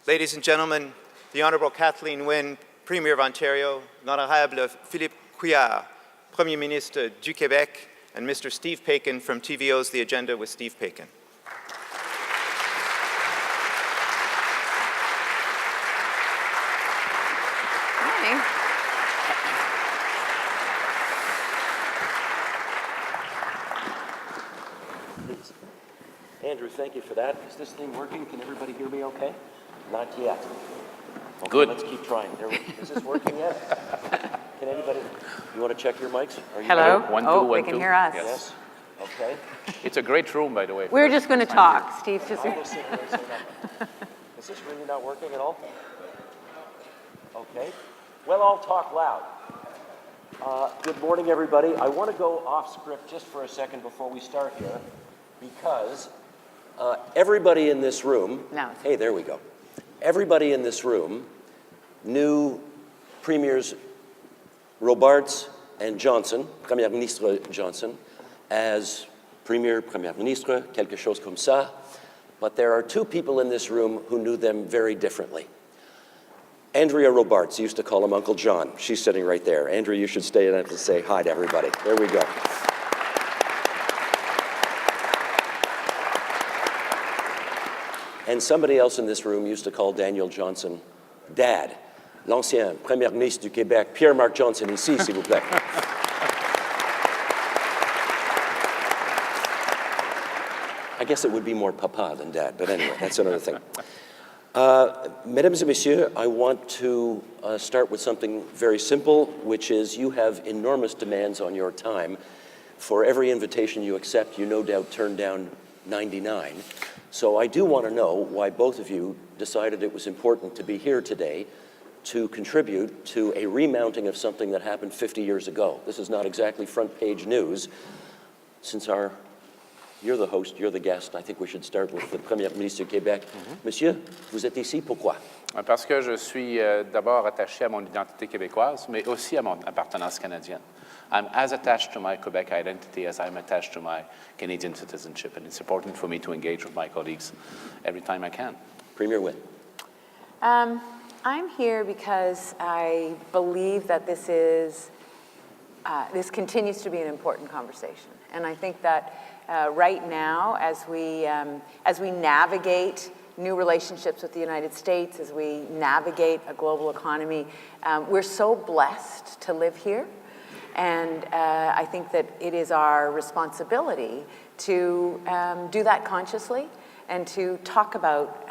Ladies and gentlemen, the Honourable Kathleen Wynne, Premier of Ontario, l'Honorable Philippe Couillard, Premier Ministre du Québec, and Mr. Steve Paikin from TVO's The Agenda with Steve Paikin. Andrew, thank you for that. Is this thing working? Can everybody hear me okay? Not yet. Okay, good. Let's keep trying. Is this working yet? Can anybody? You want to check your mics? Are you Hello? ready? One, two, oh, one, they can two. hear us. Yes. Okay. It's a great room, by the way. We're just going to talk. Steve's just... I will sit here and say nothing. Is this really not working at all? Okay. Well, I'll talk loud. Good morning, everybody. I want to go off script just for a second before we start here, because everybody in this room, hey, there we go. Everybody in this room knew Premiers Robarts and Johnson, Premier Ministre Johnson, as Premier, Premier Ministre, quelque chose comme ça. But there are two people in this room who knew them very differently. Andrea Robarts used to call him Uncle John. She's sitting right there. Andrea, you should stay and say hi to everybody. There we go. And somebody else in this room used to call Daniel Johnson Dad. L'ancien Premier Ministre du Québec, Pierre-Marc Johnson, ici, s'il vous plaît. I guess it would be more papa than dad, but anyway, that's another thing. Mesdames et messieurs, I want to start with something very simple, which is you have enormous demands on your time. For every invitation you accept, you no doubt turn down 99. So I do want to know why both of you decided it was important to be here today to contribute to a remounting of something that happened 50 years ago. This is not exactly front page news. Since you're the host, you're the guest, I think we should start with the Premier Ministre du Québec. Monsieur, vous êtes ici, pourquoi? Parce que je suis d'abord attaché à mon identité québécoise, mais aussi à mon appartenance canadienne. I'm as attached to my Quebec identity as I'm attached to my Canadian citizenship, and it's important for me to engage with my colleagues every time I can. Premier Wynne. I'm here because I believe that this continues to be an important conversation. And I think that right now, as we navigate new relationships with the United States, as we navigate a global economy, we're so blessed to live here. And I think that it is our responsibility to do that consciously and to talk about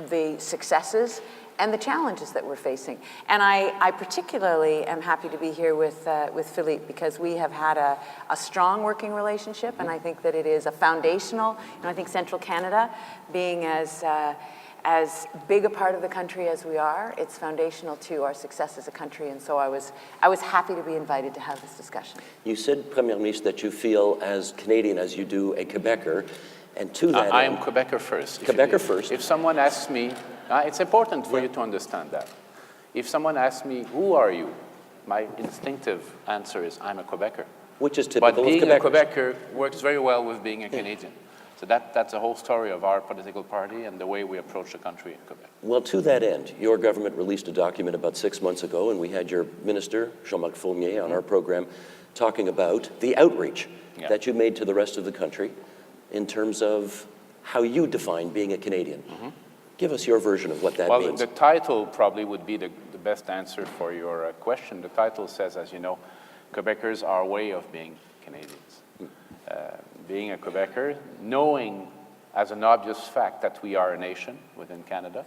the successes and the challenges that we're facing. And I particularly am happy to be here with Philippe, because we have had a strong working relationship, and I think that it is a foundational, and I think Central Canada, being as big a part of the country as we are, it's foundational to our success as a country, and so I was happy to be invited to have this discussion. You said, Premier Ministre, that you feel as Canadian as you do a Quebecer, and to that I am Quebecer first. Quebecer first. If someone asks me, it's important for you to understand that. If someone asks me, who are you? My instinctive answer is, I'm a Quebecer. Which is typical of Quebecers. But being a Quebecer works very well with being a Canadian. So that's the whole story of our political party and the way we approach the country in Quebec. Well, to that end, your government released a document about 6 months ago, and we had your minister, Jean-Marc Fournier, on our program talking about the outreach that you made to the rest of the country in terms of how you define being a Canadian. Give us your version of what that means. Well, the title probably would be the best answer for your question. The title says, as you know, Quebecers are a way of being Canadians. Being a Quebecer, knowing as an obvious fact that we are a nation within Canada,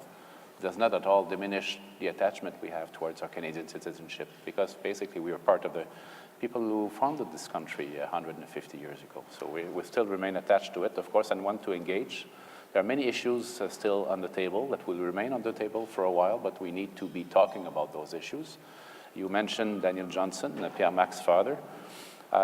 does not at all diminish the attachment we have towards our Canadian citizenship, because basically we are part of the people who founded this country 150 years ago. So we still remain attached to it, of course, and want to engage. There are many issues still on the table that will remain on the table for a while, but we need to be talking about those issues. You mentioned Daniel Johnson, Pierre-Marc's father.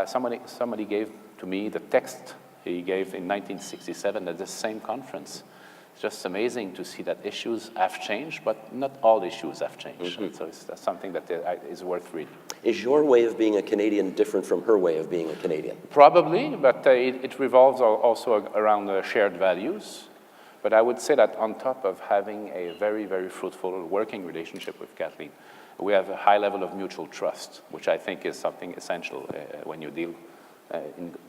Somebody gave to me the text he gave in 1967 at this same conference. It's just amazing to see that issues have changed, but not all issues have changed. So that's something that is worth reading. Is your way of being a Canadian different from her way of being a Canadian? Probably, but it revolves also around shared values. But I would say that on top of having a very, very fruitful working relationship with Kathleen, we have a high level of mutual trust, which I think is something essential when you deal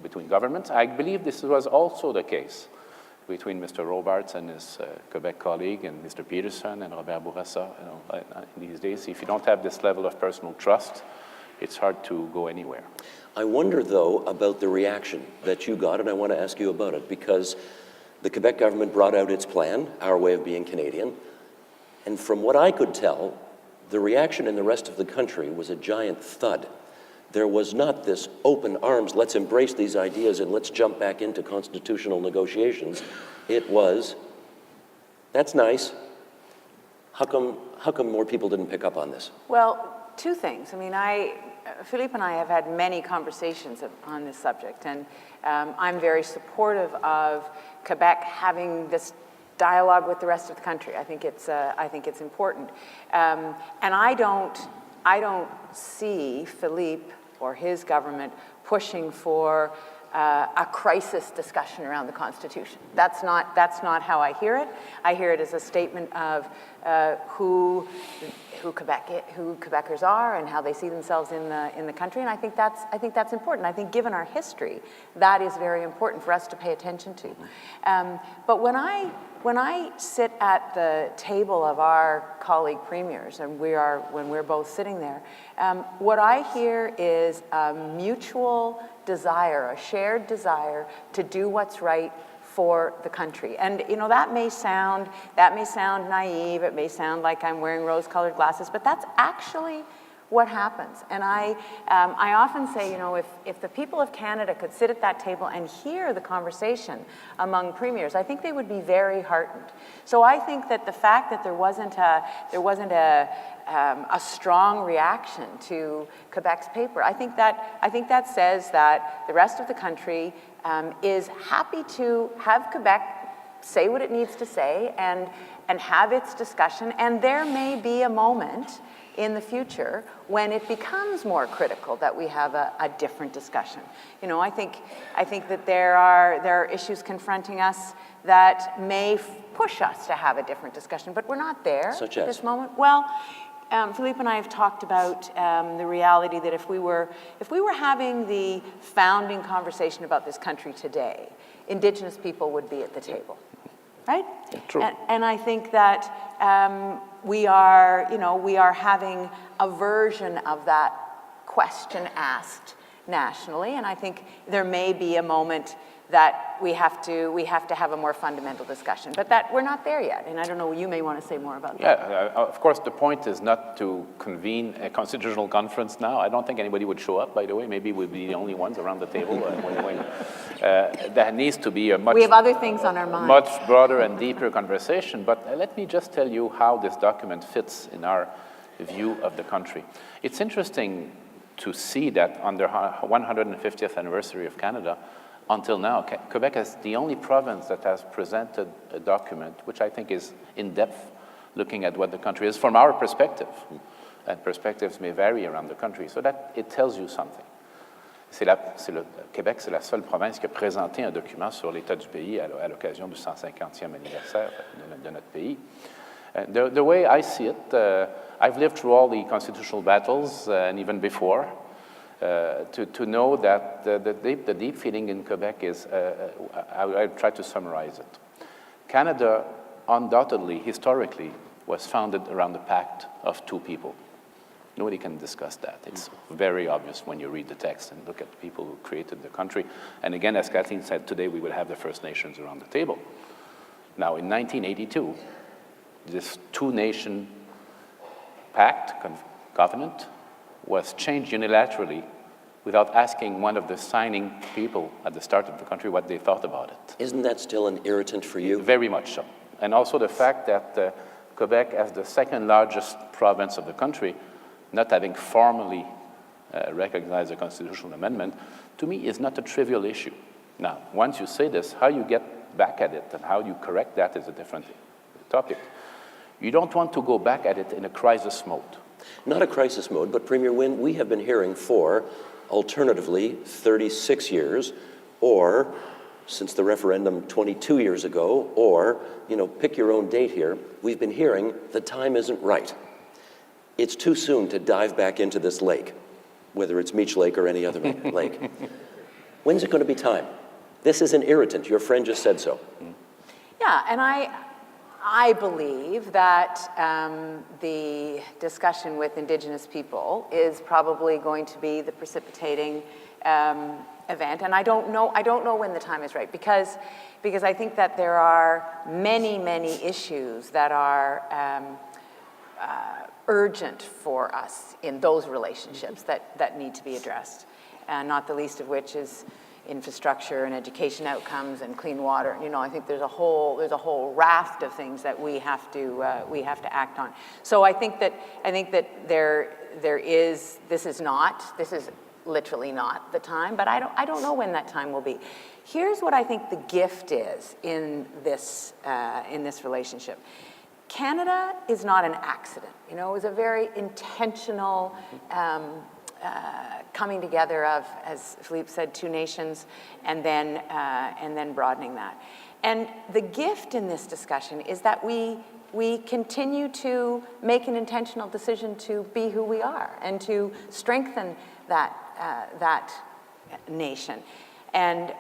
between governments. I believe this was also the case between Mr. Robarts and his Quebec colleague and Mr. Peterson and Robert Bourassa. In these days, if you don't have this level of personal trust, it's hard to go anywhere. I wonder, though, about the reaction that you got, and I want to ask you about it, because the Quebec government brought out its plan, Our Way of Being Canadian, and from what I could tell, the reaction in the rest of the country was a giant thud. There was not this open arms, let's embrace these ideas and let's jump back into constitutional negotiations. It was, that's nice. How come more people didn't pick up on this? Well, two things. I mean, Philippe and I have had many conversations on this subject, and I'm very supportive of Quebec having this dialogue with the rest of the country. I think it's important, and I don't see Philippe or his government pushing for a crisis discussion around the Constitution. That's not how I hear it. I hear it as a statement of who Quebecers are and how they see themselves in the country, and I think that's important. I think, given our history, that is very important for us to pay attention to. But when I sit at the table of our colleague premiers, and when we're both sitting there, what I hear is a mutual desire, a shared desire to do what's right for the country. And that may sound naive, it may sound like I'm wearing rose-colored glasses, but that's actually what happens. And I often say, if the people of Canada could sit at that table and hear the conversation among premiers, I think they would be very heartened. So I think that the fact that there wasn't a strong reaction to Quebec's paper, I think that says that the rest of the country is happy to have Quebec say what it needs to say and have its discussion. And there may be a moment in the future when it becomes more critical that we have a different discussion. I think that there are issues confronting us that may push us to have a different discussion, but we're not there Such at as? this moment. Well, Philippe and I have talked about the reality that if we were having the founding conversation about this country today, Indigenous people would be at the table, right? True. And I think that we are having a version of that question asked nationally, and I think there may be a moment that we have to have a more fundamental discussion, but that we're not there yet. And I don't know, you may want to say more about that. Yeah, of course, the point is not to convene a constitutional conference now. I don't think anybody would show up, by the way. Maybe we'd be the only ones around the table. There needs to be a much... We have other things on our mind. Much broader and deeper conversation. But let me just tell you how this document fits in our view of the country. It's interesting to see that on the 150th anniversary of Canada, until now, Quebec is the only province that has presented a document which I think is in-depth, looking at what the country is from our perspective. And perspectives may vary around the country, so that it tells you something. Québec, c'est la seule province qui a présenté un document sur l'état du pays à l'occasion du 150e anniversaire de notre pays. The way I see it, I've lived through all the constitutional battles and even before, to know that the deep feeling in Quebec is, I try to summarize it. Canada, undoubtedly, historically, was founded around the pact of two people. Nobody can discuss that. It's very obvious when you read the text and look at the people who created the country. And again, as Kathleen said, today we will have the First Nations around the table. Now, in 1982, this two-nation pact, covenant, was changed unilaterally without asking one of the signing people at the start of the country what they thought about it. Isn't that still an irritant for you? Very much so. And also the fact that Quebec, as the second largest province of the country, not having formally recognized a constitutional amendment, to me is not a trivial issue. Now, once you say this, how you get back at it and how you correct that is a different topic. You don't want to go back at it in a crisis mode. Not a crisis mode, but Premier Wynne, we have been hearing for, alternatively, 36 years or since the referendum 22 years ago, or, pick your own date here, we've been hearing the time isn't right. It's too soon to dive back into this lake, whether it's Meech Lake or any other lake. When's it going to be time? This is an irritant. Your friend just said so. Yeah, and I believe that the discussion with Indigenous people is probably going to be the precipitating event, and I don't know when the time is right, because I think that there are many issues that are urgent for us in those relationships that need to be addressed, and not the least of which is infrastructure and education outcomes and clean water. I think there's a whole raft of things that we have to act on. So I think that this is literally not the time, but I don't know when that time will be. Here's what I think the gift is in this relationship. Canada is not an accident. It was a very intentional coming together of, as Philippe said, two nations, and then broadening that. And the gift in this discussion is that we continue to make an intentional decision to be who we are and to strengthen that nation. And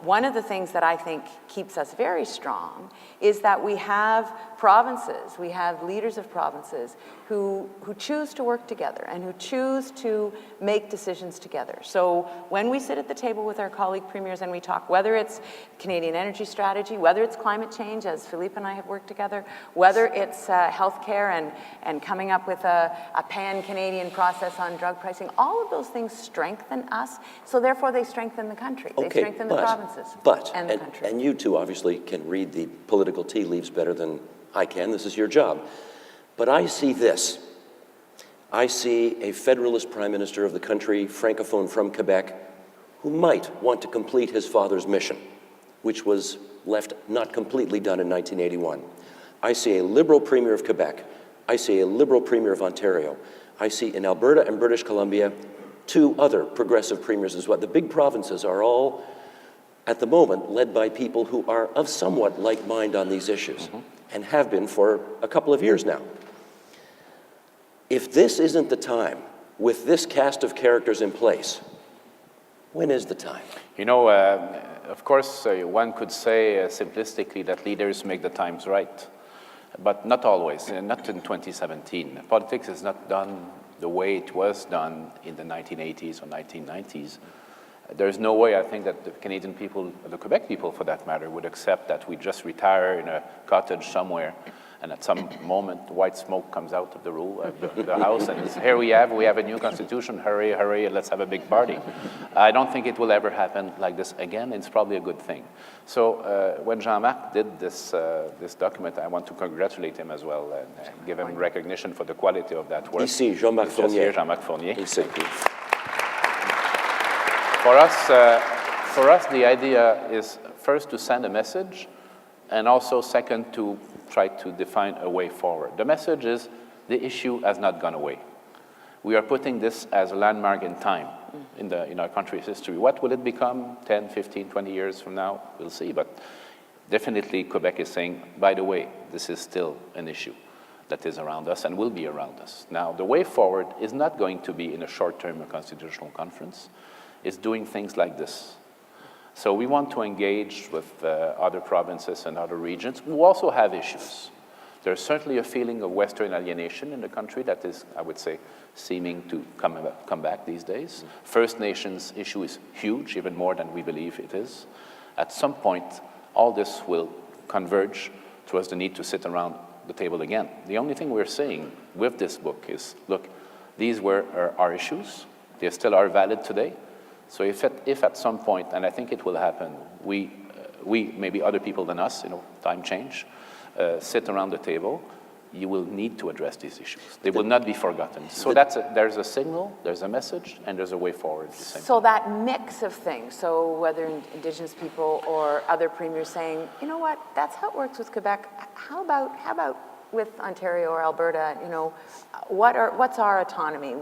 one of the things that I think keeps us very strong is that we have provinces, we have leaders of provinces who choose to work together and who choose to make decisions together. So when we sit at the table with our colleague premiers and we talk, whether it's Canadian energy strategy, whether it's climate change, as Philippe and I have worked together, whether it's healthcare and coming up with a pan-Canadian process on drug pricing, all of those things strengthen us, so therefore they strengthen the country. They strengthen the provinces and the country. And you two obviously can read the political tea leaves better than I can. This is your job. But I see this. I see a federalist prime minister of the country, francophone from Quebec, who might want to complete his father's mission, which was left not completely done in 1981. I see a liberal premier of Quebec. I see a liberal premier of Ontario. I see in Alberta and British Columbia two other progressive premiers as well. The big provinces are all, at the moment, led by people who are of somewhat like mind on these issues, and have been for a couple of years now. If this isn't the time, with this cast of characters in place, when is the time? Of course, one could say simplistically that leaders make the times right, but not always, not in 2017. Politics is not done the way it was done in the 1980s or 1990s. There's no way, I think, that the Canadian people, the Quebec people for that matter, would accept that we just retire in a cottage somewhere and at some moment white smoke comes out of the house and here we have a new constitution, hurry, let's have a big party. I don't think it will ever happen like this again. It's probably a good thing. So when Jean-Marc did this document, I want to congratulate him as well and give him recognition for the quality of that work. Ici, Jean-Marc Fournier. Jean-Marc Fournier. Ici. For us, the idea is first to send a message, and also second to try to define a way forward. The message is the issue has not gone away. We are putting this as a landmark in time in our country's history. What will it become 10, 15, 20 years from now? We'll see, but definitely Quebec is saying, by the way, this is still an issue that is around us and will be around us. Now, the way forward is not going to be in a short-term constitutional conference. It's doing things like this. So we want to engage with other provinces and other regions who also have issues. There's certainly a feeling of Western alienation in the country that is, I would say, seeming to come back these days. First Nations issue is huge, even more than we believe it is. At some point, all this will converge towards the need to sit around the table again. The only thing we're saying with this book is, look, these were our issues. They still are valid today. So if at some point, and I think it will happen, we maybe other people than us, time change, sit around the table, you will need to address these issues. They will not be forgotten. So there's a signal, there's a message, and there's a way forward at the same time. So that mix of things, so whether Indigenous people or other premiers saying, you know what, that's how it works with Quebec. How about with Ontario or Alberta? What's our autonomy?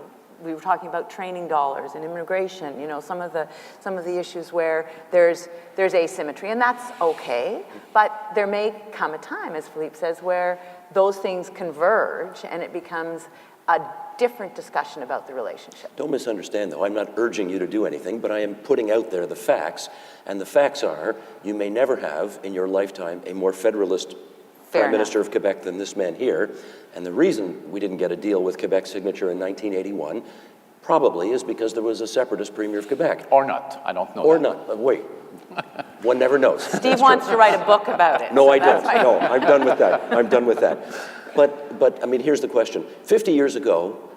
we were talking about training dollars and immigration, you know, some of the issues where there's asymmetry, and that's okay, but there may come a time, as Philippe says, where those things converge and it becomes a different discussion about the relationship. Don't misunderstand, though. I'm not urging you to do anything, but I am putting out there the facts, and the facts are you may never have in your lifetime a more federalist Prime Minister of Quebec than this man here, and the reason we didn't get a deal with Quebec's signature in 1981 probably is because there was a separatist Premier of Quebec. Or not, I don't know. Or that. not, wait. One never knows. Steve wants to write a book about it. No, so I don't. No, I'm done with that. I'm done with that. But I mean, here's the question. 50 years ago,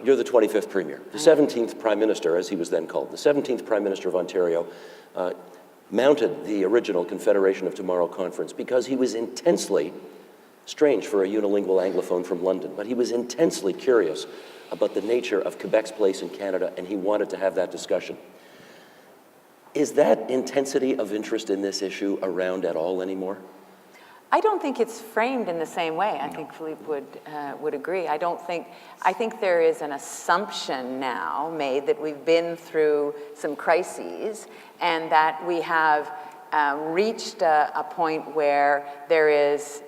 you're the 25th Premier. The 17th Prime Minister, as he was then called, the 17th Prime Minister of Ontario, mounted the original Confederation of Tomorrow conference because he was intensely, strange for a unilingual Anglophone from London, but he was intensely curious about the nature of Quebec's place in Canada, and he wanted to have that discussion. Is that intensity of interest in this issue around at all anymore? I don't think it's framed in the same way. I think Philippe would agree. I think there is an assumption now made that we've been through some crises and that we have reached a point where there is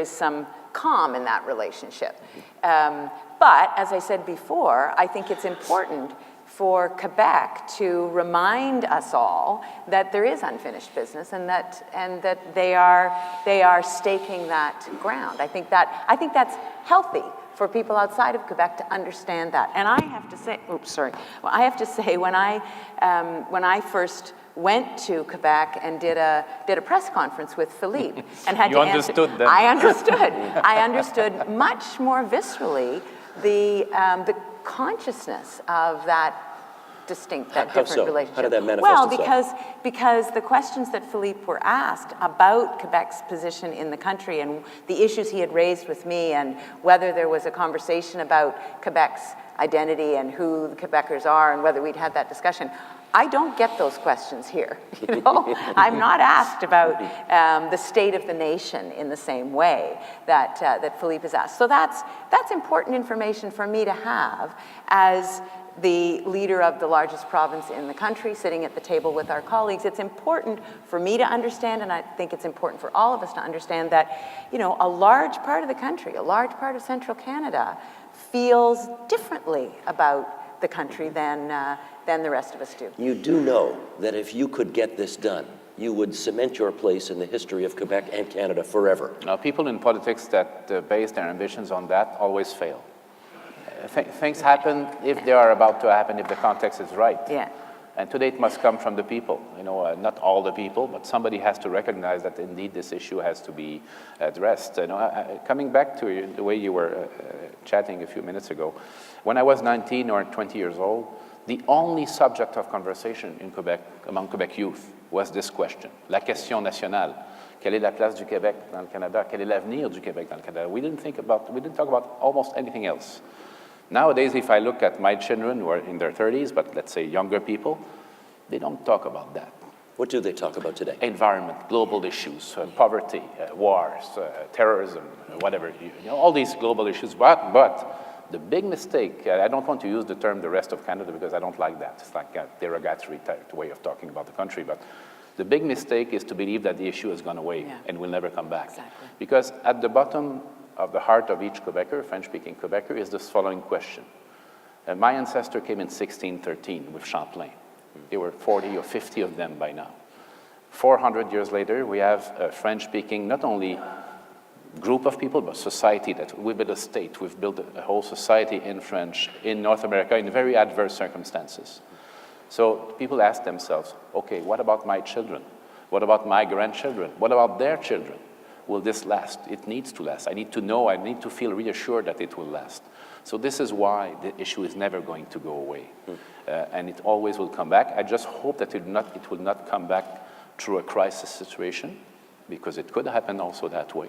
some calm in that relationship. But as I said before, I think it's important for Quebec to remind us all that there is unfinished business and that they are staking that ground. I think that's healthy for people outside of Quebec to understand that. And I have to say, I have to say when I first went to Quebec and did a press conference with Philippe and had you to understood answer, then. I understood much more viscerally the consciousness of that different so? relationship. How did that manifest well, itself? because the questions that Philippe were asked about Quebec's position in the country and the issues he had raised with me and whether there was a conversation about Quebec's identity and who the Quebecers are and whether we'd had that discussion, I don't get those questions here. You know, I'm not asked about the state of the nation in the same way that Philippe is asked. So that's important information for me to have as the leader of the largest province in the country, sitting at the table with our colleagues. It's important for me to understand, and I think it's important for all of us to understand that, you know, a large part of the country, a large part of central Canada, feels differently about the country than the rest of us do. You do know that if you could get this done, you would cement your place in the history of Quebec and Canada forever. Now, people in politics that base their ambitions on that always fail. Things happen if they are about to happen, if the context is right. Yeah. And today it must come from the people. You know, not all the people, but somebody has to recognize that indeed this issue has to be addressed. You know, coming back to the way you were chatting a few minutes ago, when I was 19 or 20 years old, the only subject of conversation in Quebec, among Quebec youth, was this question, la question nationale. Quelle est la place du Québec dans le Canada? Quel est l'avenir du Québec dans le Canada? We didn't talk about almost anything else. Nowadays, if I look at my children who are in their 30s, but let's say younger people, they don't talk about that. What do they talk about today? Environment, global issues, poverty, wars, terrorism, whatever, you know, all these global issues. But the big mistake, I don't want to use the term the rest of Canada because I don't like that. It's like a derogatory way of talking about the country. But the big mistake is to believe that the issue has gone away and will never come back. Exactly. Because at the bottom of the heart of each Quebecer, French-speaking Quebecer, is this following question. My ancestor came in 1613 with Champlain. There were 40 or 50 of them by now. 400 years later, we have a French-speaking, not only group of people, but society that we built a state. We've built a whole society in French in North America in very adverse circumstances. So people ask themselves, okay, what about my children? What about my grandchildren? What about their children? Will this last? It needs to last. I need to know, I need to feel reassured that it will last. So this is why the issue is never going to go away. And it always will come back. I just hope that it will not come back through a crisis situation, because it could happen also that way.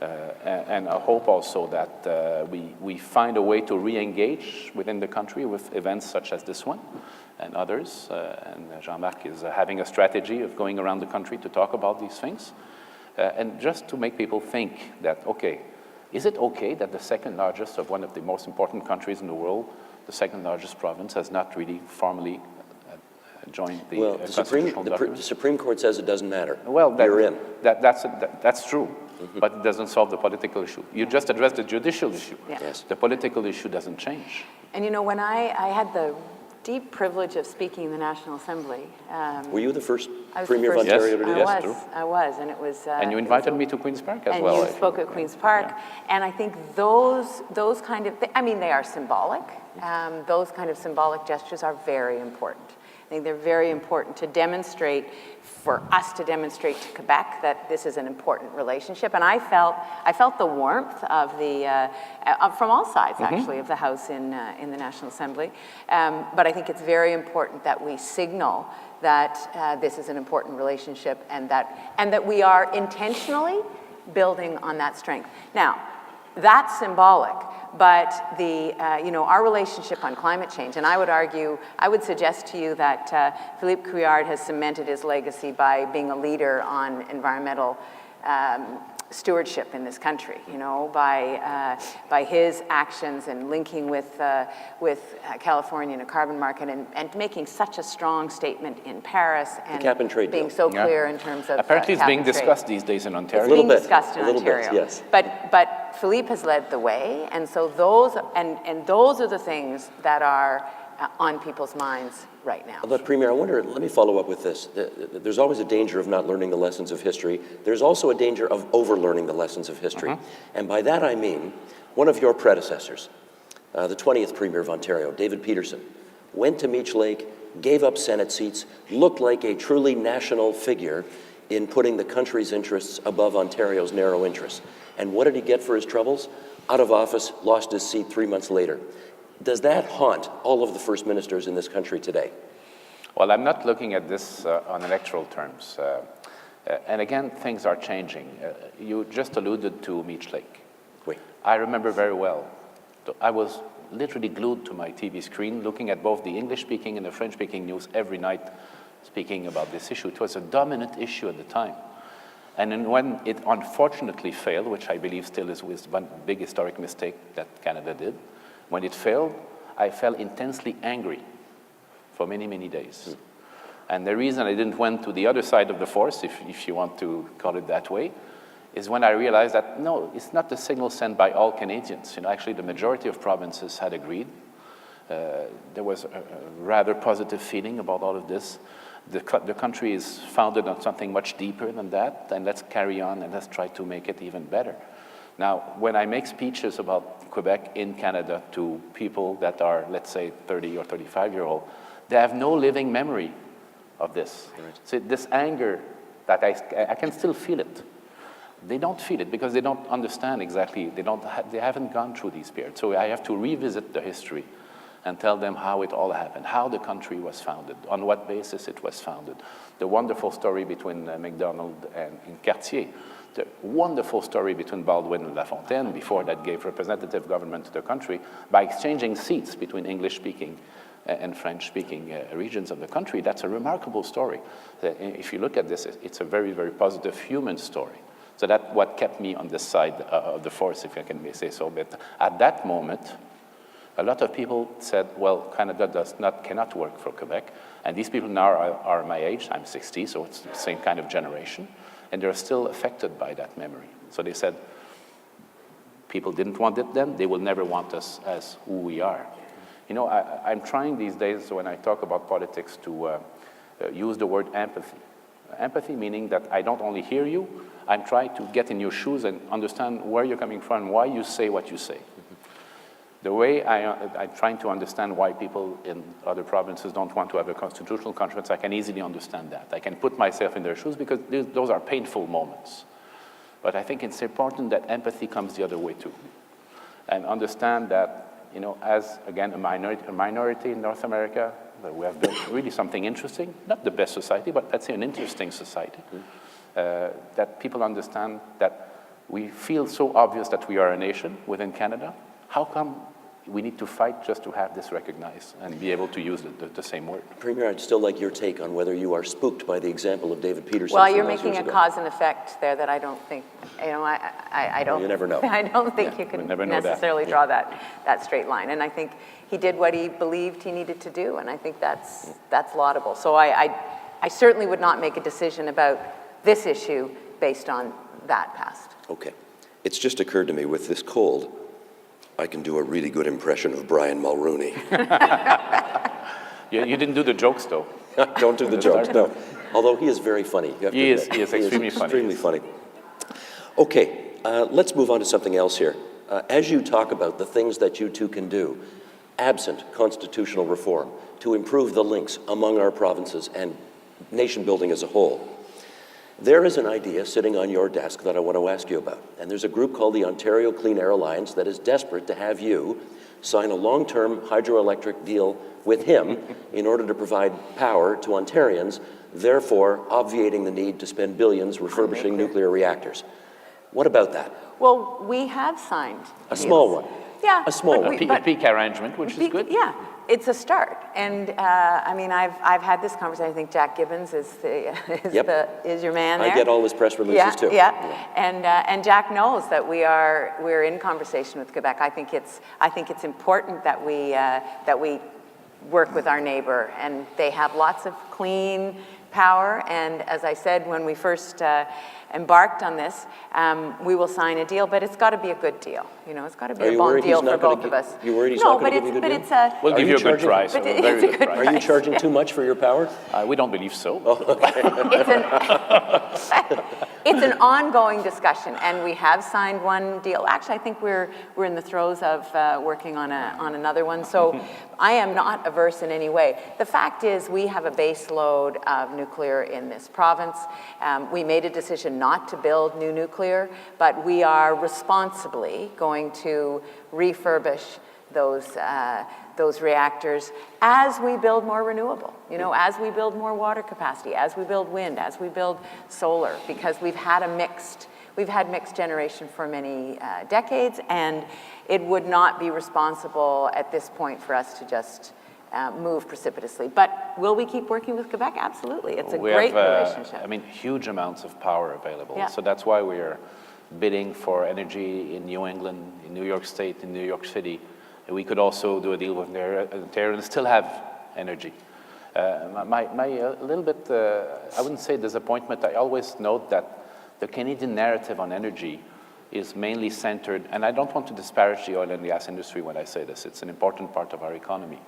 And I hope also that we find a way to re-engage within the country with events such as this one and others. And Jean-Marc is having a strategy of going around the country to talk about these things. And just to make people think that, okay, is it okay that the second largest of one of the most important countries in the world the second largest province, has not really formally joined the Well, constitutional document. the Supreme Court says it doesn't matter. Well, You're in. That's true, but it doesn't solve the political issue. You just addressed the judicial issue. Yeah. Yes. The political issue doesn't change. And you know, when I had the deep privilege of speaking in the National Assembly. Were you the first I was the Premier of first- Ontario to do Yes, that? true. I was, and it was... And you invited me to Queen's Park as and well. you I spoke think. at Queen's Park, Yeah. and I think those kind of, I mean, they are symbolic. Those kind of symbolic gestures are very important. I think they're very important to demonstrate, for us to demonstrate to Quebec that this is an important relationship. And I felt the warmth of the, from all sides actually, of the House in the National Assembly. But I think it's very important that we signal that this is an important relationship and that we are intentionally building on that strength. Now, that's symbolic, but our relationship on climate change, and I would suggest to you that Philippe Couillard has cemented his legacy by being a leader on environmental stewardship in this country, by his actions and linking with California in a carbon market and making such a strong statement in Paris and cap and trade being deal. so clear in terms of Apparently it's cap being and trade. discussed these days in Ontario. It's being bit, discussed in a little bit, Ontario. yes. But Philippe has led the way, and so those are the things that are on people's minds right now. But Premier, I wonder, let me follow up with this. There's always a danger of not learning the lessons of history. There's also a danger of overlearning the lessons of history. And by that I mean, one of your predecessors, the 20th Premier of Ontario, David Peterson, went to Meech Lake, gave up Senate seats, looked like a truly national figure in putting the country's interests above Ontario's narrow interests. And what did he get for his troubles? Out of office, lost his seat 3 months later. Does that haunt all of the first ministers in this country today? Well, I'm not looking at this on electoral terms. And again, things are changing. You just alluded to Meech Lake. Oui. I remember very well. I was literally glued to my TV screen, looking at both the English-speaking and the French-speaking news every night, speaking about this issue. It was a dominant issue at the time. And then when it unfortunately failed, which I believe still is one big historic mistake that Canada did, when it failed, I felt intensely angry for many, many days. And the reason I didn't went to the other side of the force, if you want to call it that way, is when I realized that, no, it's not the signal sent by all Canadians. Actually, the majority of provinces had agreed. There was a rather positive feeling about all of this. The country is founded on something much deeper than that, and let's carry on and let's try to make it even better. Now, when I make speeches about Quebec in Canada to people that are, let's say, 30 or 35-year-old, they have no living memory of this. Right. So this anger, that I can still feel it. They don't feel it because they don't understand exactly, they haven't gone through these periods. So I have to revisit the history and tell them how it all happened, how the country was founded, on what basis it was founded. The wonderful story between MacDonald and Cartier, the wonderful story between Baldwin and La Fontaine, before that gave representative government to the country, by exchanging seats between English-speaking and French-speaking regions of the country. That's a remarkable story. If you look at this, it's a very, very positive human story. So that's what kept me on this side of the force, if I can say so. But at that moment, a lot of people said, well, Canada cannot work for Quebec. And these people now are my age. I'm 60, so it's the same kind of generation. And they're still affected by that memory. So they said, people didn't want it then, they will never want us as who we are. I'm trying these days, when I talk about politics, to use the word empathy. Empathy meaning that I don't only hear you, I'm trying to get in your shoes and understand where you're coming from, why you say what you say. The way I'm trying to understand why people in other provinces don't want to have a constitutional conference, I can easily understand that. I can put myself in their shoes because those are painful moments. But I think it's important that empathy comes the other way too. And understand that, as, again, a minority in North America, we have built really something interesting, not the best society, but let's say an interesting society, that people understand that we feel so obvious that we are a nation within Canada. How come we need to fight just to have this recognized and be able to use the same word. Premier, I'd still like your take on whether you are spooked by the example of David Peterson. Well, from you're those making years a ago. cause and effect there that I don't think, I don't. Well, you never know. I don't think you we can never know that. necessarily draw that straight line. And I think he did what he believed he needed to do, and I think that's laudable. So I certainly would not make a decision about this issue based on that past. Okay. It's just occurred to me with this cold, I can do a really good impression of Brian Mulrooney. You didn't do the jokes, though. Don't do the jokes, no. Although he is very funny. You have to He is admit. extremely funny. Extremely funny. Okay, let's move on to something else here. As you talk about the things that you two can do, absent constitutional reform, to improve the links among our provinces and nation building as a whole, there is an idea sitting on your desk that I want to ask you about. And there's a group called the Ontario Clean Air Alliance that is desperate to have you sign a long-term hydroelectric deal with him in order to provide power to Ontarians, therefore obviating the need to spend billions refurbishing nuclear reactors. What about that? Well, we have signed A deals. small one. Yeah. A small but one. we- A peak arrangement, which is good. Yeah, it's a start. And I mean, I've had this conversation. I think Jack Gibbons is your man there. I get all his press releases too. Yeah. And Jack knows that we're in conversation with Quebec. I think it's important that we work with our neighbor, and they have lots of clean power. And as I said when we first embarked on this, we will sign a deal, but it's got to be a good deal. You know, it's got to be Are a you bon worried deal he's for not gonna both of gi- us. you worried he's no, not gonna but give you it's the but deal? it's a. We'll Are give you you a good charging- price, But a it's very a good good price. Are you price. charging too much for your power? We don't believe so. It's an ongoing discussion, and we have signed one deal. Actually, I think we're in the throes of working on another one. So I am not averse in any way. The fact is, we have a base load of nuclear in this province. We made a decision not to build new nuclear, but we are responsibly going to refurbish those reactors as we build more renewable, as we build more water capacity, as we build wind, as we build solar, because we've had mixed generation for many decades, and it would not be responsible at this point for us to just move precipitously. But will we keep working with Quebec? Absolutely. It's a great relationship. I mean, huge amounts of power available. Yeah. So that's why we are bidding for energy in New England, in New York State, in New York City. We could also do a deal with Ontario and still have energy. My little bit, I wouldn't say disappointment, I always note that the Canadian narrative on energy is mainly centered, and I don't want to disparage the oil and gas industry when I say this, it's an important part of our economy,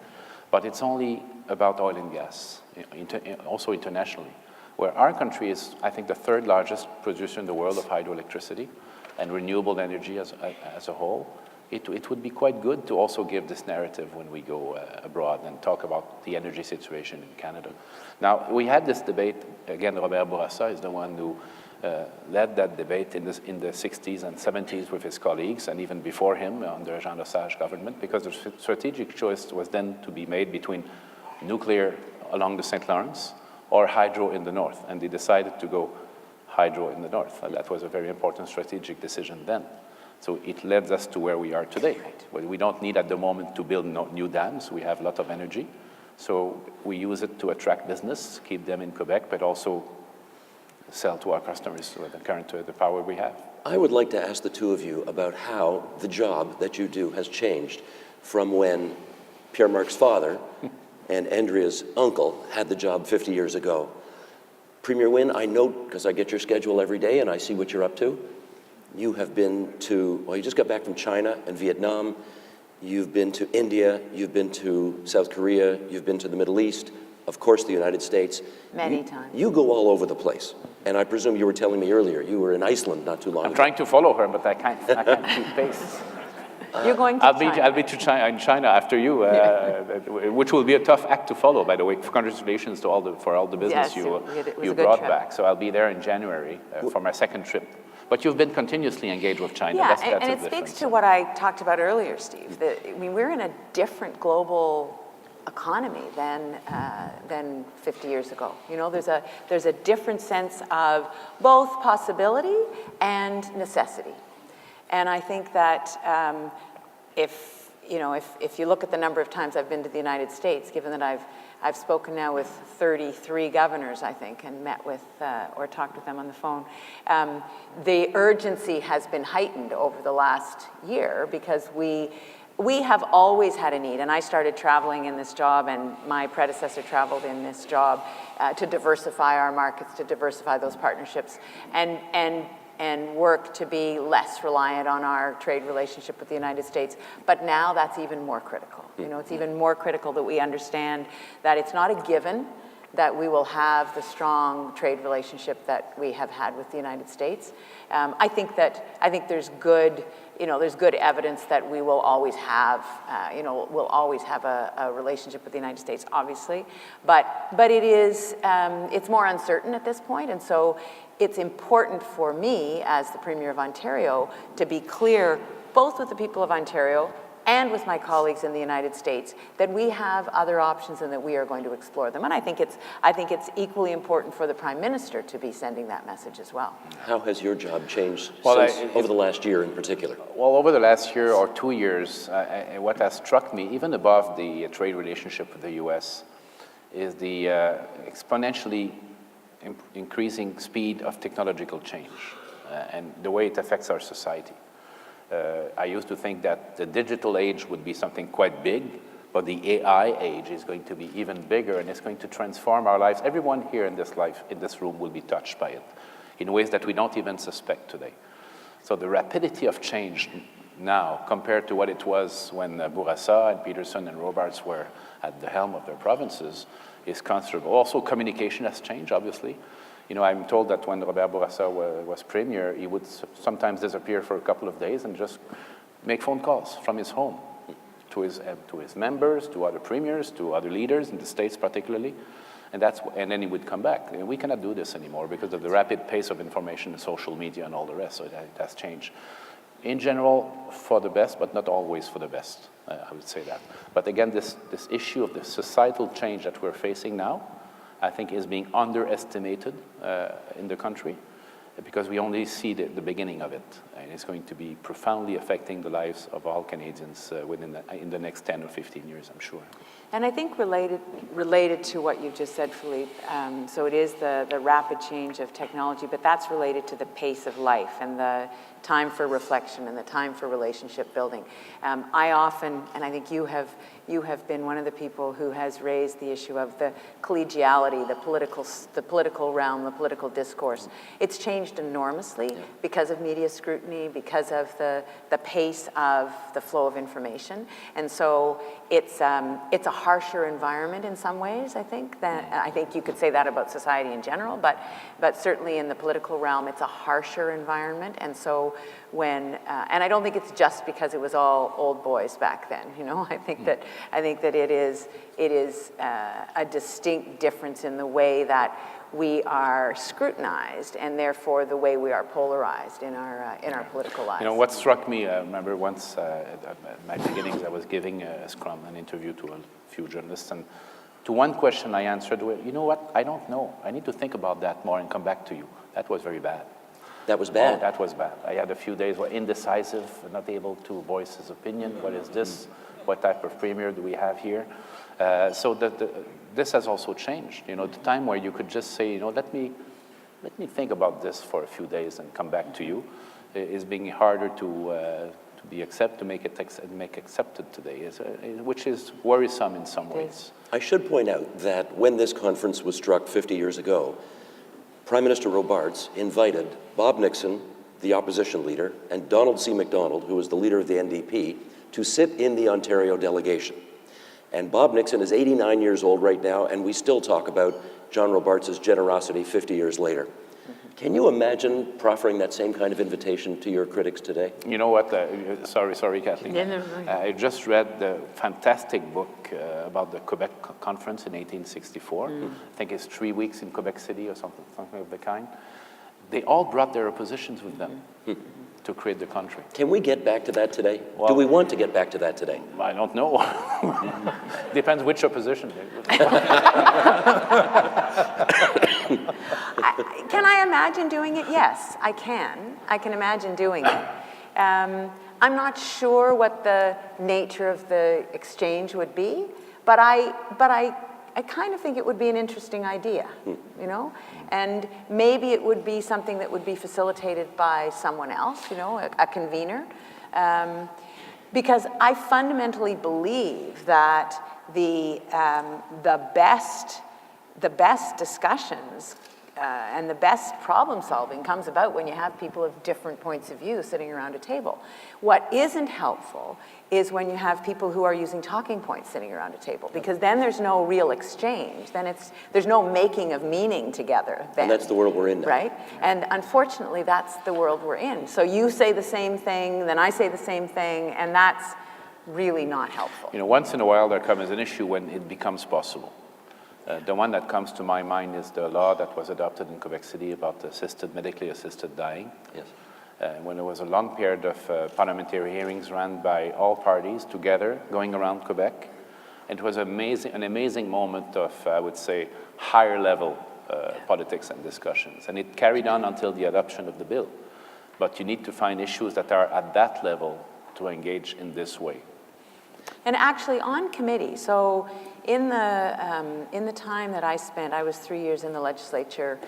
but it's only about oil and gas, also internationally, where our country is, I think, the third largest producer in the world of hydroelectricity and renewable energy as a whole. It would be quite good to also give this narrative when we go abroad and talk about the energy situation in Canada. Now, we had this debate, again, Robert Bourassa is the one who led that debate in the 60s and 70s with his colleagues, and even before him under Jean Lesage government, because the strategic choice was then to be made between nuclear along the St. Lawrence or hydro in the north, and they decided to go hydro in the north. And that was a very important strategic decision then. So it led us to where we are today. But we don't need at the moment to build new dams. We have a lot of energy. So we use it to attract business, keep them in Quebec, but also sell to our customers with the power we have. I would like to ask the two of you about how the job that you do has changed from when Pierre-Marc's father and Andrea's uncle had the job 50 years ago. Premier Wynne, I note, because I get your schedule every day and I see what you're up to, you have been to, well, you just got back from China and Vietnam, you've been to India, you've been to South Korea, you've been to the Middle East, of course the United States. Many times. You go all over the place. And I presume you were telling me earlier, you were in Iceland not too long I'm ago. trying to follow her, but I can't keep pace. You're going to China. I'll be in China after you, which will be a tough act to follow, by the way. Congratulations to for all the business Yes, it was a you good brought trip. back. So I'll be there in January for my second trip. But you've been continuously engaged with China. Yeah, That's and a it speaks difference. to what I talked about earlier, Steve. We're in a different global economy than 50 years ago. There's a different sense of both possibility and necessity. And I think that if you know, if you look at the number of times I've been to the United States, given that I've spoken now with 33 governors, I think, and met with or talked with them on the phone, the urgency has been heightened over the last year because we have always had a need, and I started traveling in this job, and my predecessor traveled in this job to diversify our markets, to diversify those partnerships, and work to be less reliant on our trade relationship with the United States. But now that's even more critical. You know, it's even more critical that we understand that it's not a given that we will have the strong trade relationship that we have had with the United States. I think there's good, you know, there's good evidence that we will always have, you know, we'll always have a relationship with the United States, obviously, but it is, it's more uncertain at this point, and so it's important for me as the Premier of Ontario to be clear, both with the people of Ontario and with my colleagues in the United States, that we have other options and that we are going to explore them. And I think it's equally important for the Prime Minister to be sending that message as well. How has your job changed Well, over the last year in particular? Well, over the last year or 2 years, what has struck me, even above the trade relationship with the U.S., is the exponentially increasing speed of technological change and the way it affects our society. I used to think that the digital age would be something quite big, but the AI age is going to be even bigger, and it's going to transform our lives. Everyone here in this room will be touched by it in ways that we don't even suspect today. So the rapidity of change now, compared to what it was when Bourassa and Peterson and Robarts were at the helm of their provinces, is considerable. Also, communication has changed, obviously. You know, I'm told that when Robert Bourassa was premier, he would sometimes disappear for a couple of days and just make phone calls from his home to his members, to other premiers, to other leaders in the States particularly, and then he would come back. And we cannot do this anymore because of the rapid pace of information, social media, and all the rest. So it has changed. In general, for the best, but not always for the best. I would say that. But again, this issue of the societal change that we're facing now, I think is being underestimated in the country because we only see the beginning of it. And it's going to be profoundly affecting the lives of all Canadians in the next 10 or 15 years, I'm sure. And I think related to what you just said, Philippe, so it is the rapid change of technology, but that's related to the pace of life and the time for reflection and the time for relationship building. I often, and I think you have been one of the people who has raised the issue of the collegiality, the political realm, the political discourse. It's changed enormously because of media scrutiny, because of the pace of the flow of information, and so it's a harsher environment in some ways. I think you could say that about society in general, but certainly in the political realm, it's a harsher environment, and so when and I don't think it's just because it was all old boys back then. You know, I think that it is a distinct difference in the way that we are scrutinized, and therefore the way we are polarized in our political lives. You know, what struck me, I remember once at my beginnings, I was giving an interview to a few journalists, and to one question I answered, well, you know what, I don't know. I need to think about that more and come back to you. That was very bad. That was bad? Oh, that was bad. I had a few days were indecisive, not able to voice his opinion. What is this? What type of premier do we have here? So this has also changed. You know, the time where you could just say, you know, let me think about this for a few days and come back to you, is being harder to make accepted today, which is worrisome in some ways. I should point out that when this conference was struck 50 years ago, Prime Minister Robarts invited Bob Nixon, the opposition leader, and Donald C. MacDonald, who was the leader of the NDP, to sit in the Ontario delegation. And Bob Nixon is 89 years old right now, and we still talk about John Robarts' generosity 50 years later. Can you imagine proffering that same kind of invitation to your critics today? You know what? Sorry, Kathleen. I just read the fantastic book about the Quebec conference in 1864. I think it's 3 weeks in Quebec City or something of the kind. They all brought their oppositions with them to create the country. Can we get back to that today? Well, do we want to get back to that today? I don't know. Depends which opposition. Can I imagine doing it? Yes, I can. I can imagine doing it. I'm not sure what the nature of the exchange would be, but I kind of think it would be an interesting idea, you know? And maybe it would be something that would be facilitated by someone else, you know, a convener. Because I fundamentally believe that the best discussions and the best problem solving comes about when you have people of different points of view sitting around a table. What isn't helpful is when you have people who are using talking points sitting around a table, because then there's no real exchange. Then there's no making of meaning together. Then, And that's the world we're in now. Right? And unfortunately, that's the world we're in. So you say the same thing, then I say the same thing, and that's really not helpful. You know, once in a while there comes an issue when it becomes possible. The one that comes to my mind is the law that was adopted in Quebec City about medically assisted dying. Yes. When there was a long period of parliamentary hearings run by all parties together, going around Quebec. It was an amazing moment of, I would say, higher level politics and discussions. And it carried on until the adoption of the bill. But you need to find issues that are at that level to engage in this way. And actually on committee, so in the time that I spent, I was 3 years in the legislature,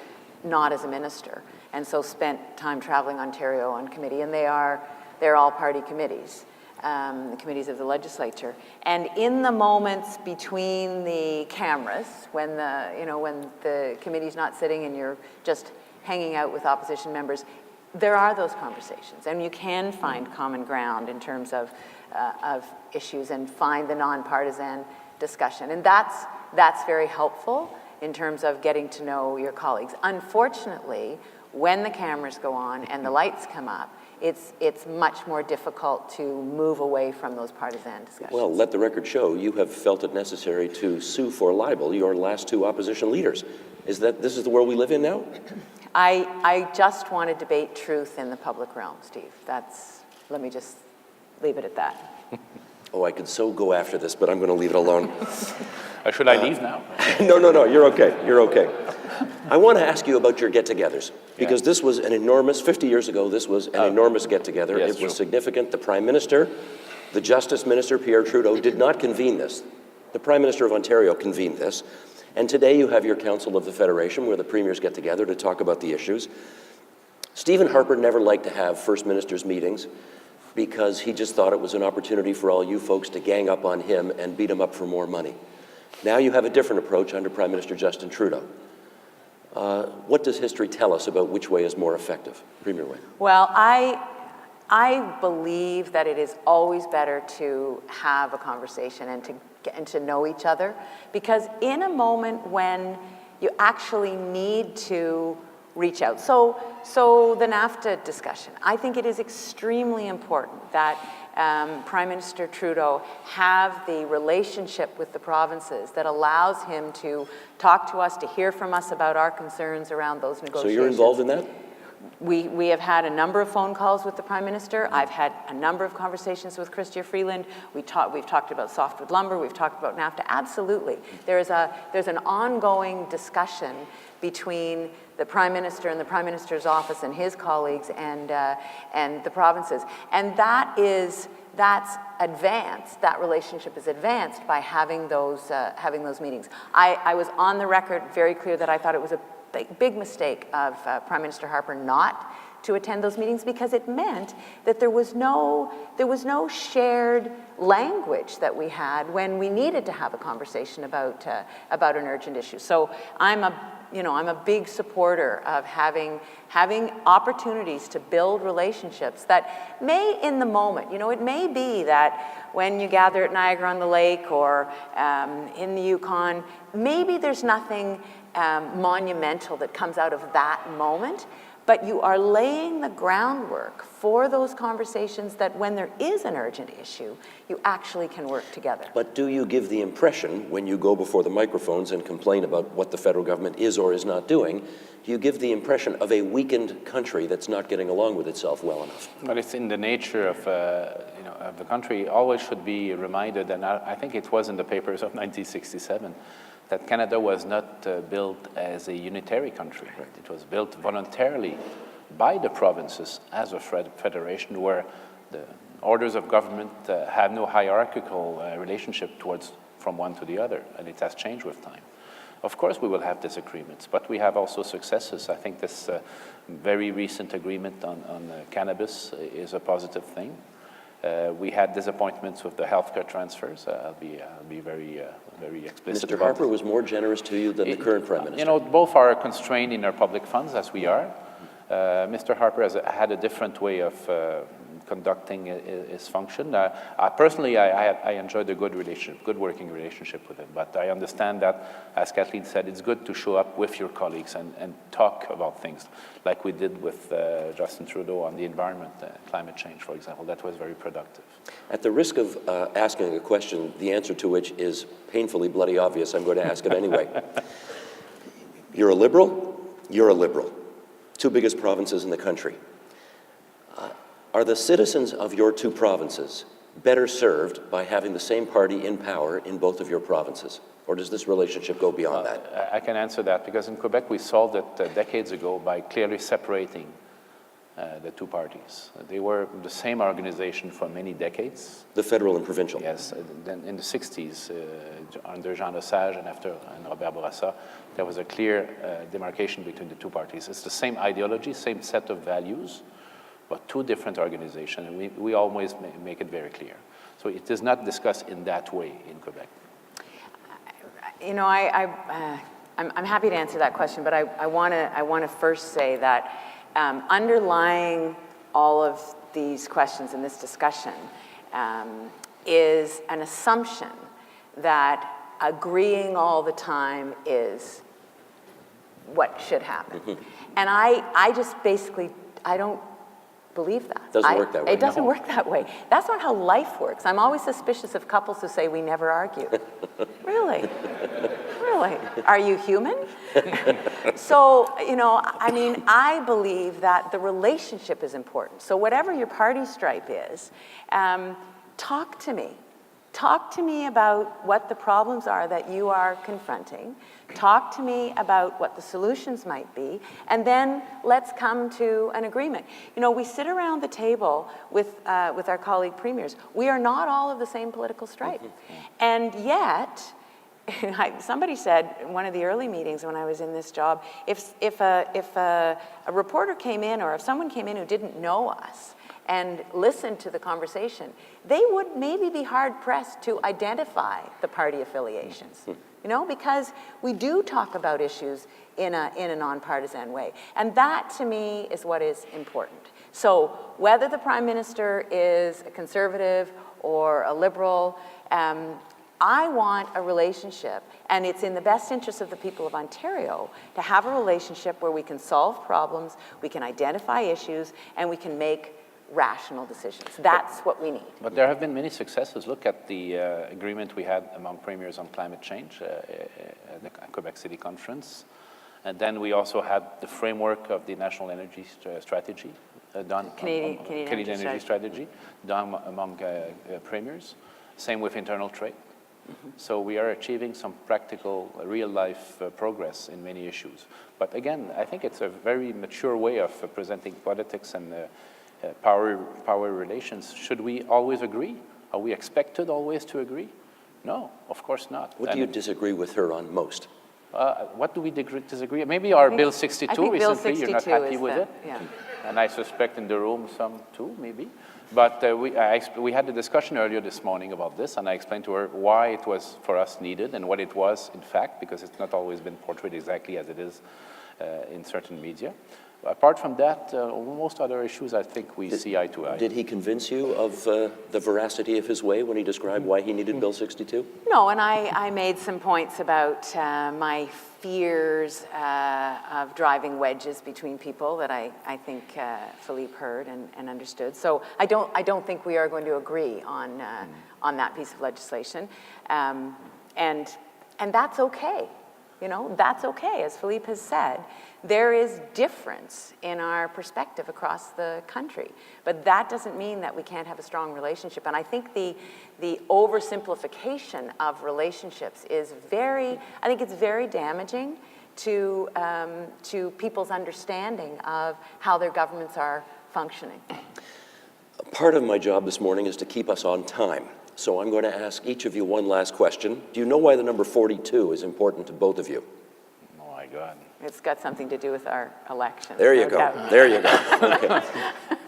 not as a minister, and so spent time traveling Ontario on committee, and they're all party committees, the committees of the legislature. And in the moments between the cameras, when the committee's not sitting and you're just hanging out with opposition members, there are those conversations, and you can find common ground in terms of issues and find the nonpartisan discussion. And that's very helpful in terms of getting to know your colleagues. Unfortunately, when the cameras go on and the lights come up, it's much more difficult to move away from those partisan discussions. Well, let the record show you have felt it necessary to sue for libel your last two opposition leaders. This is the world we live in now? I just want to debate truth in the public realm, Steve. Let me just leave it at that. Oh, I could so go after this, but I'm going to leave it alone. Should I leave now? No, you're okay. You're okay. I want to ask you about your get-togethers, because this was an enormous, 50 years ago, this was an enormous get-together. Yes, it was true. significant. The Prime Minister, the Justice Minister, Pierre Trudeau, did not convene this. The Prime Minister of Ontario convened this. And today you have your Council of the Federation, where the premiers get together to talk about the issues. Stephen Harper never liked to have First Ministers' meetings because he just thought it was an opportunity for all you folks to gang up on him and beat him up for more money. Now you have a different approach under Prime Minister Justin Trudeau. What does history tell us about which way is more effective? Premier Wynne. Well, I believe that it is always better to have a conversation and to know each other, because in a moment when you actually need to reach out. So the NAFTA discussion, I think it is extremely important that Prime Minister Trudeau have the relationship with the provinces that allows him to talk to us, to hear from us about our concerns around those negotiations. So you're involved in that? We have had a number of phone calls with the Prime Minister. I've had a number of conversations with Chrystia Freeland. We've talked about softwood lumber. We've talked about NAFTA. Absolutely. There's an ongoing discussion between the Prime Minister and the Prime Minister's office and his colleagues and the provinces. And that's advanced. That relationship is advanced by having those meetings. I was on the record very clear that I thought it was a big mistake of Prime Minister Harper not to attend those meetings, because it meant that there was no shared language that we had when we needed to have a conversation about an urgent issue. So I'm a big supporter of having opportunities to build relationships that may, in the moment, it may be that when you gather at Niagara-on-the-Lake or in the Yukon, maybe there's nothing monumental that comes out of that moment, but you are laying the groundwork for those conversations that when there is an urgent issue, you actually can work together. But do you give the impression, when you go before the microphones and complain about what the federal government is or is not doing, do you give the impression of a weakened country that's not getting along with itself well enough? But it's in the nature of the country. Always should be reminded, and I think it was in the papers of 1967, that Canada was not built as a unitary country. Right? It was built voluntarily by the provinces as a federation, where the orders of government have no hierarchical relationship from one to the other, and it has changed with time. Of course, we will have disagreements, but we have also successes. I think this very recent agreement on cannabis is a positive thing. We had disappointments with the healthcare transfers. I'll be very explicit Mr. about Harper it. was more generous to you than the current Prime Minister. You know, both are constrained in our public funds, as we are. Mr. Harper had a different way of conducting his function. Personally, I enjoyed a good working relationship with him. But I understand that, as Kathleen said, it's good to show up with your colleagues and talk about things, like we did with Justin Trudeau on the environment, climate change, for example. That was very productive. At the risk of asking a question, the answer to which is painfully bloody obvious, I'm going to ask it anyway. You're a Liberal, you're a Liberal. Two biggest provinces in the country. Are the citizens of your two provinces better served by having the same party in power in both of your provinces? Or does this relationship go beyond that? I can answer that, because in Quebec we solved it decades ago by clearly separating the two parties. They were the same organization for many decades. The federal and provincial? Yes. Then in the 60s, under Jean Lesage and after Robert Bourassa, there was a clear demarcation between the two parties. It's the same ideology, same set of values, but two different organizations, and we always make it very clear. So it is not discussed in that way in Quebec. You know, I'm happy to answer that question, but I want to first say that underlying all of these questions in this discussion is an assumption that agreeing all the time is what should happen. And I just basically, I don't believe that. Doesn't work that way. It doesn't work that way. That's not how life works. I'm always suspicious of couples who say we never argue. Really? Really? Are you human? So, you know, I mean, I believe that the relationship is important. So whatever your party stripe is, talk to me. Talk to me about what the problems are that you are confronting. Talk to me about what the solutions might be, and then let's come to an agreement. You know, we sit around the table with our colleague premiers. We are not all of the same political stripe. And yet, somebody said in one of the early meetings when I was in this job, if a reporter came in, or if someone came in who didn't know us and listened to the conversation, they would maybe be hard-pressed to identify the party affiliations. You know, because we do talk about issues in a nonpartisan way. And that, to me, is what is important. So whether the Prime Minister is a Conservative or a Liberal, I want a relationship, and it's in the best interest of the people of Ontario to have a relationship where we can solve problems, we can identify issues, and we can make rational decisions. That's what we need. But there have been many successes. Look at the agreement we had among premiers on climate change at the Quebec City Conference. And then we also had the framework of the National Energy Strategy done, Canadian Energy Strategy done among premiers. Same with internal trade. So we are achieving some practical, real-life progress in many issues. But again, I think it's a very mature way of presenting politics and power relations. Should we always agree? Are we expected always to agree? No, of course not. What do you disagree with her on most? What do we disagree? Maybe our Bill 62 recently, you're not happy with it. Yeah. And I suspect in the room some too, maybe. But we had a discussion earlier this morning about this, and I explained to her why it was for us needed and what it was in fact, because it's not always been portrayed exactly as it is in certain media. Apart from that, most other issues, I think we see eye to eye. Did he convince you of the veracity of his way when he described why he needed Bill 62? No, and I made some points about my fears of driving wedges between people that I think Philippe heard and understood. So I don't think we are going to agree on that piece of legislation, and that's okay. You know, that's okay. As Philippe has said, there is difference in our perspective across the country, but that doesn't mean that we can't have a strong relationship. And I think the oversimplification of relationships is I think it's very damaging to people's understanding of how their governments are functioning. Part of my job this morning is to keep us on time. So I'm going to ask each of you one last question. Do you know why the number 42 is important to both of you? Oh my God. It's got something to do with our elections. There you no go. doubt. There you go. Okay.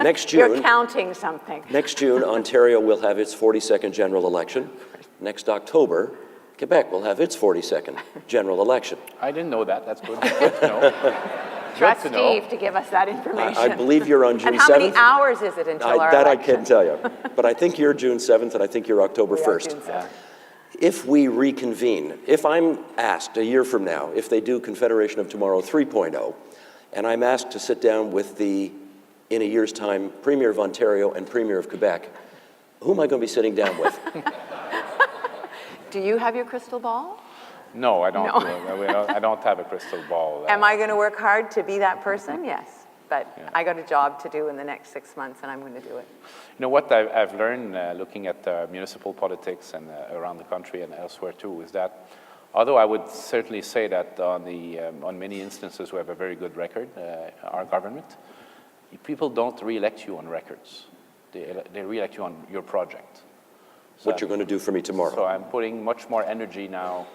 Next You're June, counting something. next June, Ontario will have its 42nd general election. Next October, Quebec will have its 42nd general election. I didn't know that. That's good. Good to know. Trust to know. Steve to give us that information. I believe you're on June 7th. And how many hours is it until our That I election? can't tell you. But I think you're June 7th, and I think you're October We are 1st. June 7th. If we reconvene, if I'm asked a year from now, if they do Confederation of Tomorrow 3.0, and I'm asked to sit down with the, in a year's time, Premier of Ontario and Premier of Quebec, who am I going to be sitting down with? Do you have your crystal ball? No, I don't. No. I don't have a crystal ball. Am I going to work hard to be that person? Yes. But I got a job to do in the next 6 months, and I'm going to do it. You know what I've learned looking at municipal politics and around the country and elsewhere too is that, although I would certainly say that on many instances we have a very good record, our government, people don't re-elect you on records. They re-elect you on your project. So What you're going to do for me tomorrow. So I'm putting much more energy now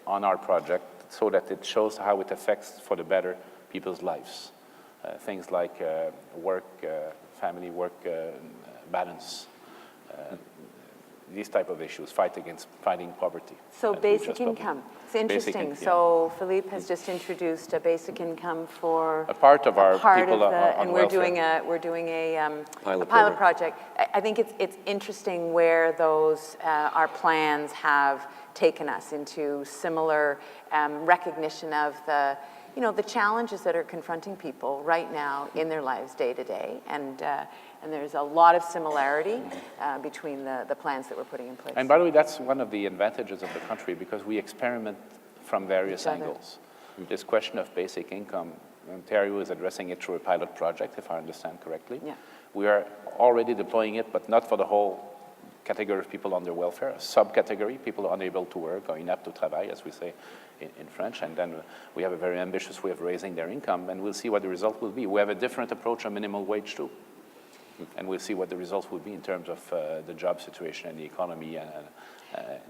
on our project so that it shows how it affects for the better people's lives. Things like work, family work balance, these type of issues, fighting poverty. So as we basic just published. income. It's interesting. Basic So Philippe has just introduced a basic income for A part of our people on and we're welfare. doing a Pilot pilot program. project. I think it's interesting where those our plans have taken us into similar recognition of the the challenges that are confronting people right now in their lives day to day, and there's a lot of similarity between the plans that we're putting in place. And by the way, that's one of the advantages of the country because we experiment from various Each other. angles. This question of basic income, Ontario is addressing it through a pilot project, if I understand correctly. Yeah. We are already deploying it, but not for the whole category of people under welfare, a subcategory, people unable to work or inapte au travail, as we say in French. And then we have a very ambitious way of raising their income, and we'll see what the result will be. We have a different approach on minimum wage too. And we'll see what the results will be in terms of the job situation and the economy and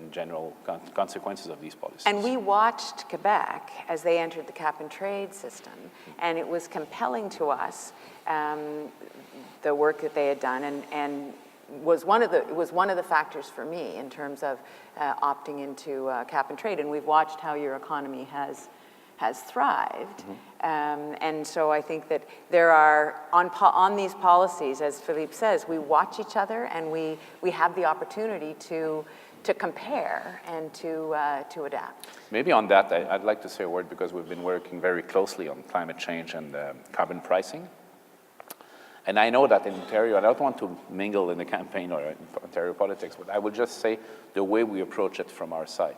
in general consequences of these policies. And we watched Quebec as they entered the cap and trade system, and it was compelling to us the work that they had done, and was one of the factors for me in terms of opting into cap and trade. And we've watched how your economy has thrived, and so I think that there are on these policies, as Philippe says, we watch each other and we have the opportunity to compare and to adapt. Maybe on that, I'd like to say a word because we've been working very closely on climate change and carbon pricing. And I know that in Ontario, I don't want to mingle in the campaign or in Ontario politics, but I will just say the way we approach it from our side.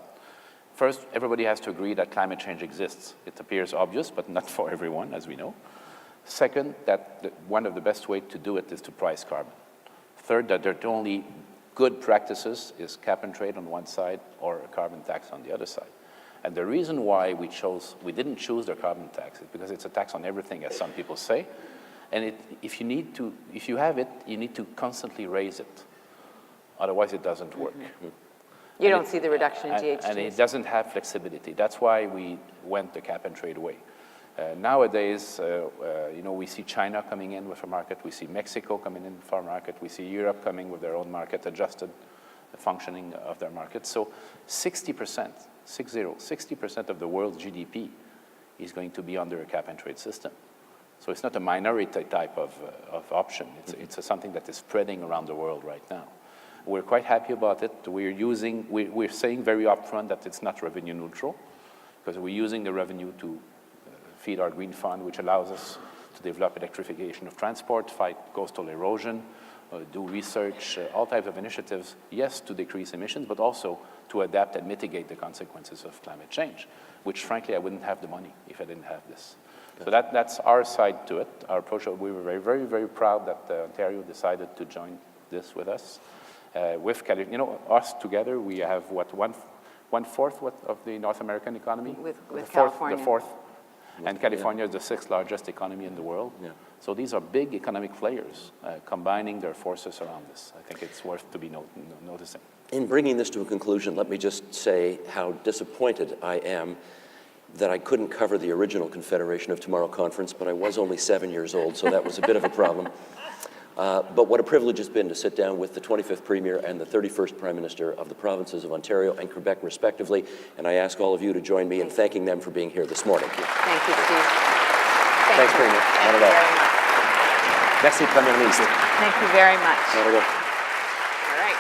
First, everybody has to agree that climate change exists. It appears obvious, but not for everyone, as we know. Second, that one of the best ways to do it is to price carbon. Third, that the only good practices is cap and trade on one side or a carbon tax on the other side. And the reason why we didn't choose the carbon tax is because it's a tax on everything, as some people say. And if you have it, you need to constantly raise it. Otherwise, it doesn't work. Mm-hmm. You don't see the reduction in GHGs. And it doesn't have flexibility. That's why we went the cap and trade way. Nowadays, we see China coming in with a market. We see Mexico coming in for a market. We see Europe coming with their own market, adjusted functioning of their market. So 60% of the world's GDP is going to be under a cap and trade system. So it's not a minority type of option. It's something that is spreading around the world right now. We're quite happy about it. We're saying very upfront that it's not revenue neutral because we're using the revenue to feed our green fund, which allows us to develop electrification of transport, fight coastal erosion, do research, all types of initiatives, yes, to decrease emissions, but also to adapt and mitigate the consequences of climate change, which frankly, I wouldn't have the money if I didn't have this. So that's our side to it, our approach. We were very, very, very proud that Ontario decided to join this with us. With California, us together, we have one fourth of the North American economy. With California. The fourth And California is the 6th largest economy in the world. Yeah. So these are big economic players combining their forces around this. I think it's worth to be noticing. In bringing this to a conclusion, let me just say how disappointed I am that I couldn't cover the original Confederation of Tomorrow conference, but I was only 7 years old, so that was a bit of a problem. But what a privilege it's been to sit down with the 25th Premier and the 31st Prime Minister of the provinces of Ontario and Quebec, respectively, and I ask all of you to join me in thanking them for being here this morning. Thank you, Steve. Thanks, Premier. Thank you very much. Merci, Premier Ministre. Thank you very much. Not at all. All right.